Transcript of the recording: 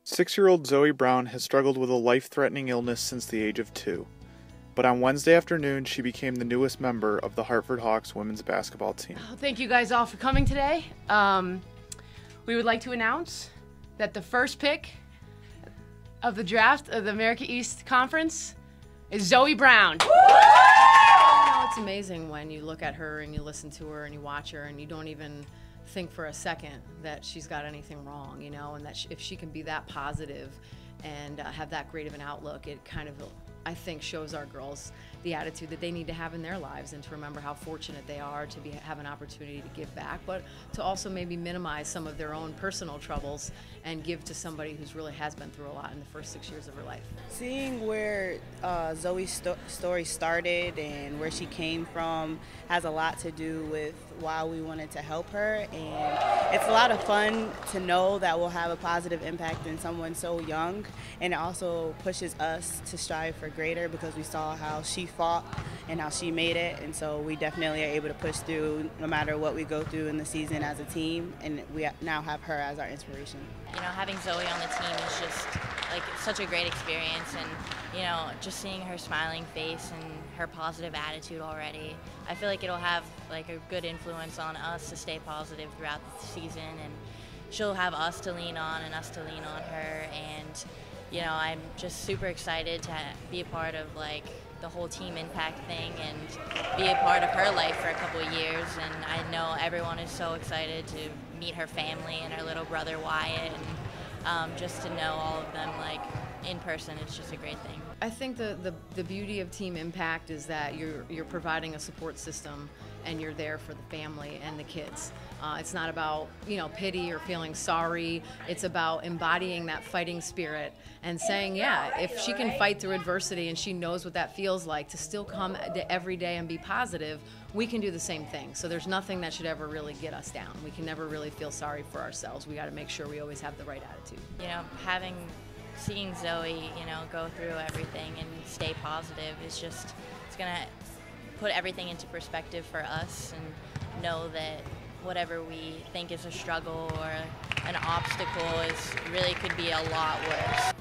6-year-old Zoe Brown has struggled with a life-threatening illness since the age of 2. But on Wednesday afternoon, she became the newest member of the Hartford Hawks women's basketball team. Thank you guys all for coming today. We would like to announce that the first pick of the draft of the America East Conference is Zoe Brown. It's amazing when you look at her and you listen to her and you watch her and you don't even think for a second that she's got anything wrong, you know, and that if she can be that positive and have that great of an outlook, it kind of, I think, shows our girls the attitude that they need to have in their lives and to remember how fortunate they are to have an opportunity to give back, but to also maybe minimize some of their own personal troubles and give to somebody who's really has been through a lot in the first 6 years of her life. Seeing where Zoe's story started and where she came from has a lot to do with why we wanted to help her, and it's a lot of fun to know that we'll have a positive impact in someone so young, and it also pushes us to strive for greater because we saw how she fought and how she made it, and so we definitely are able to push through no matter what we go through in the season as a team, and we now have her as our inspiration. You know, having Zoe on the team is just like such a great experience, and you know, just seeing her smiling face and her positive attitude already, I feel like it'll have like a good influence on us to stay positive throughout the season, and she'll have us to lean on and us to lean on her, and you know, I'm just super excited to be a part of like the whole team impact thing and be a part of her life for a couple of years, and I know everyone is so excited to meet her family and her little brother Wyatt, and just to know all of them like in person, it's just a great thing. I think the beauty of team impact is that you're providing a support system and you're there for the family and the kids. It's not about, you know, pity or feeling sorry. It's about embodying that fighting spirit and saying, yeah, if she can fight through adversity and she knows what that feels like to still come to every day and be positive, we can do the same thing. So there's nothing that should ever really get us down. We can never really feel sorry for ourselves. We got to make sure we always have the right attitude. You know, seeing Zoe, you know, go through everything and stay positive is just, it's gonna put everything into perspective for us and know that whatever we think is a struggle or an obstacle really could be a lot worse.